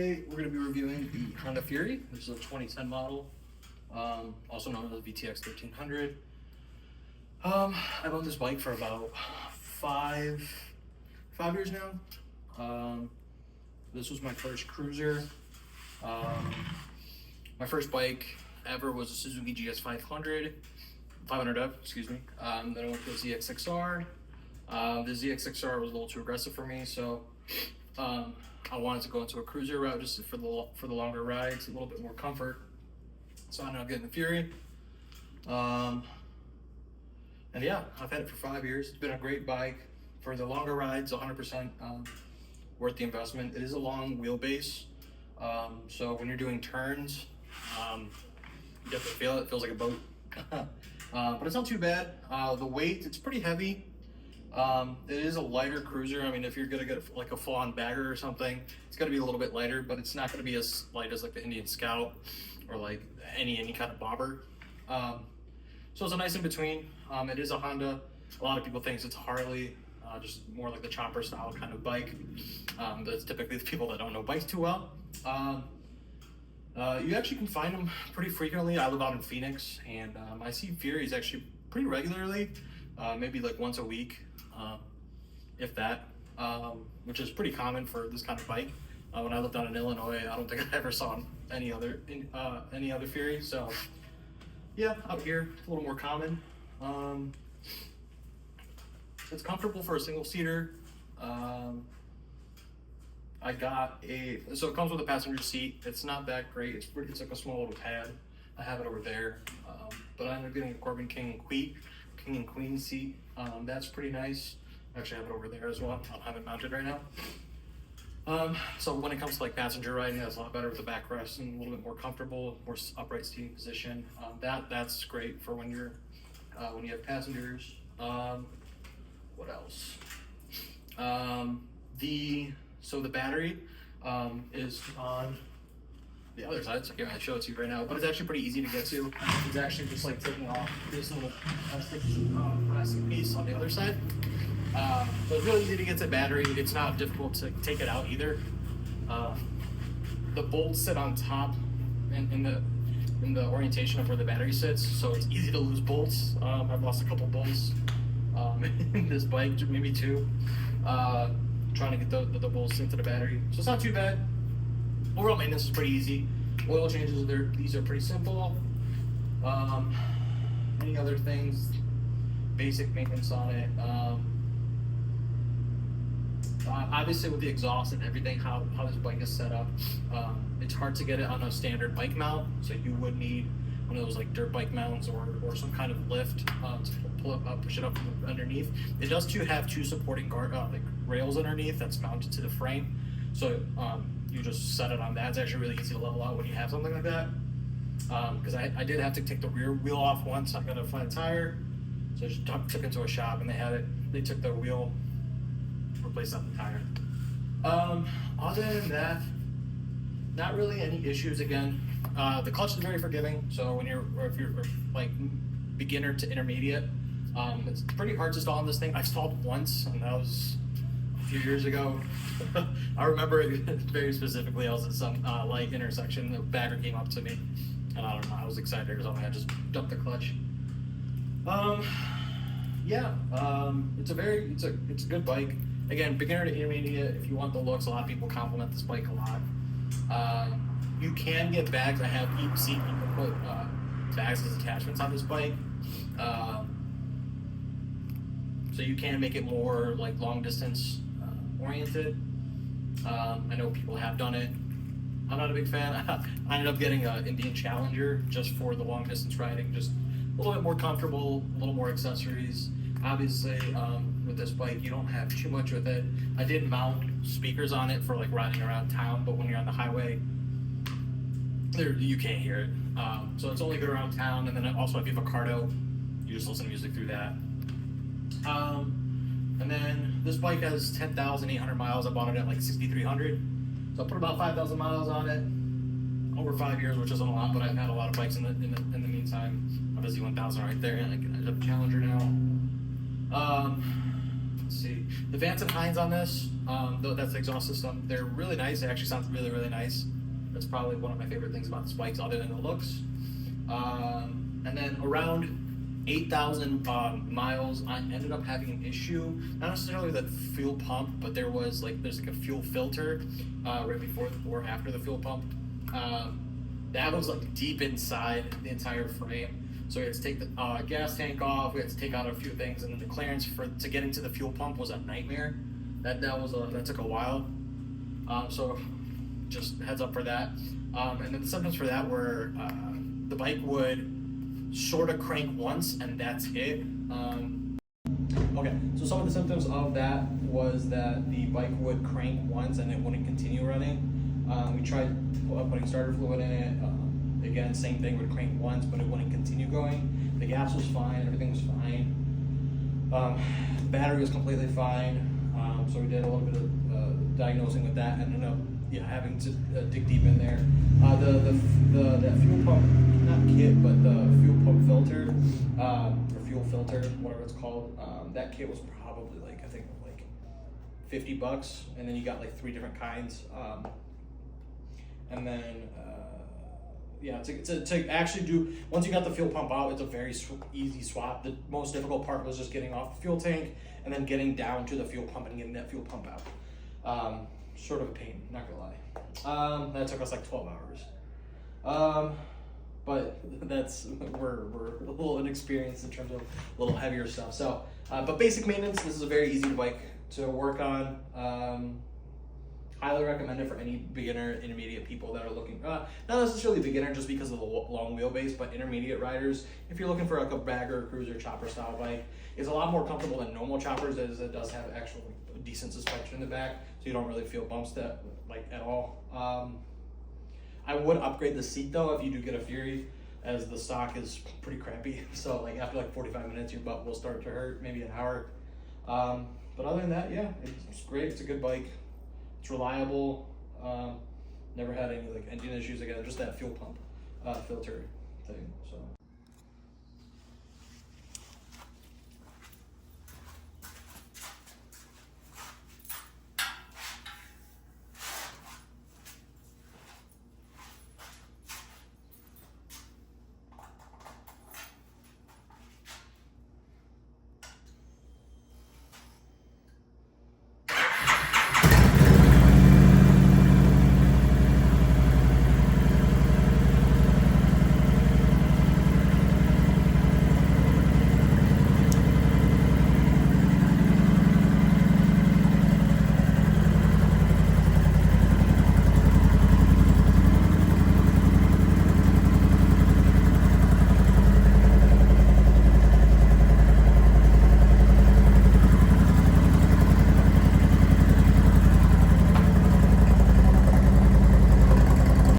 Today we're going to be reviewing the Honda Fury. This is a 2010 model, also known as the VTX 1300. I bought this bike for about five years now. This was my first cruiser. My first bike ever was a Suzuki GS 500F, excuse me. Then I went to a ZX6R. The ZX6R was a little too aggressive for me, so I wanted to go into a cruiser route just for the longer rides, a little bit more comfort. So I ended up getting the Fury. And yeah, I've had it for 5 years. It's been a great bike. For the longer rides, 100% worth the investment. It is a long wheelbase, so when you're doing turns, you definitely feel it. It feels like a boat. But it's not too bad. The weight, it's pretty heavy. It is a lighter cruiser. I mean, if you're gonna get like a full-on bagger or something, it's gonna be a little bit lighter, but it's not gonna be as light as like the Indian Scout or like any kind of bobber. So it's a nice in between. It is a Honda. A lot of people think it's a Harley, just more like the chopper style kind of bike. That's typically the people that don't know bikes too well. You actually can find them pretty frequently. I live out in Phoenix, and I see Furies actually pretty regularly, maybe like once a week, if that, which is pretty common for this kind of bike. When I lived out in Illinois, I don't think I ever saw any other Fury. So yeah, out here it's a little more common. It's comfortable for a single seater. I got so it comes with a passenger seat. It's not that great. It's like a small little pad. I have it over there, but I ended up getting a Corbin King and Queen seat. That's pretty nice. I actually have it over there as well. I don't have it mounted right now. So when it comes to like passenger riding, that's a lot better with the backrest and a little bit more comfortable, more upright seating position. That's great for when you have passengers. What else? So the battery is on the other side, so I can't show it to you right now, but it's actually pretty easy to get to. It's actually just like taking off this little plastic piece on the other side. So it's really easy to get to the battery. It's not difficult to take it out either. The bolts sit on top in the orientation of where the battery sits, so it's easy to lose bolts. I've lost a couple bolts in this bike, maybe two, trying to get the bolts into the battery. So it's not too bad. Overall maintenance is pretty easy. Oil changes, these are pretty simple. Any other things? Basic maintenance on it. Obviously with the exhaust and everything, how this bike is set up, it's hard to get it on a standard bike mount, so you would need one of those like dirt bike mounts or some kind of lift to push it up from underneath. It does have two supporting like rails underneath that's mounted to the frame, so you just set it on that. It's actually really easy to level out when you have something like that, because I did have to take the rear wheel off once. I got a flat tire, so I just took it to a shop and they took the wheel, replaced out the tire. Other than that, not really any issues. Again, the clutch is very forgiving, so if you're like beginner to intermediate, it's pretty hard to install on this thing. I installed once, and that was a few years ago. I remember it very specifically. I was at some light intersection. The bagger came up to me, and I don't know, I was excited or something. I just dumped the clutch. Yeah, it's a good bike. Again, beginner to intermediate. If you want the looks, a lot of people compliment this bike a lot. You can get bags. I have seen people put bags as attachments on this bike. So you can make it more like long distance oriented. I know people have done it. I'm not a big fan. I ended up getting an Indian Challenger just for the long distance riding, just a little bit more comfortable, a little more accessories. Obviously, with this bike, you don't have too much with it. I did mount speakers on it for like riding around town, but when you're on the highway, you can't hear it. So it's only good around town, and then also if you have a Cardo, you just listen to music through that. And then this bike has 10,800 miles. I bought it at like 6,300. So I put about 5,000 miles on it over 5 years, which isn't a lot, but I've had a lot of bikes in the meantime. I have a Z1000 right there, and I have a Challenger now. Let's see. The Vance and Hines on this, though that's the exhaust system, they're really nice. It actually sounds really, really nice. That's probably one of my favorite things about this bike, other than the looks. And then around 8,000 miles, I ended up having an issue. Not necessarily with the fuel pump, but there's like a fuel filter right before or after the fuel pump. That was like deep inside the entire frame. So we had to take the gas tank off. We had to take out a few things, and then the clearance to get into the fuel pump was a nightmare. That took a while. So just heads up for that. And then the symptoms for that were the bike would sort of crank once, and that's it. Okay, so some of the symptoms of that was that the bike would crank once and it wouldn't continue running. We tried putting starter fluid in it. Again, same thing, would crank once, but it wouldn't continue going. The gas was fine, everything was fine. The battery was completely fine. So we did a little bit of diagnosing with that, and ended up having to dig deep in there. That fuel pump, not kit, but the fuel pump filter, or fuel filter, whatever it's called. That kit was probably like, I think like $50, and then you got like 3 different kinds. And then to actually do, once you got the fuel pump out, it's a very easy swap. The most difficult part was just getting off the fuel tank and then getting down to the fuel pump and getting that fuel pump out. Sort of a pain, not gonna lie. That took us like 12 hours. But we're a little inexperienced in terms of a little heavier stuff. So, but basic maintenance, this is a very easy bike to work on. Highly recommend it for any beginner, intermediate people that are looking, not necessarily beginner just because of the long wheelbase, but intermediate riders. If you're looking for like a bagger, cruiser, chopper style bike, it's a lot more comfortable than normal choppers, as it does have actual decent suspension in the back, so you don't really feel bumps at all. I would upgrade the seat though if you do get a Fury, as the stock is pretty crappy. So like after like 45 minutes, your butt will start to hurt, maybe an hour. But other than that, yeah, it's great. It's a good bike. It's reliable. Never had any like engine issues. Again, just that fuel pump filter thing. So.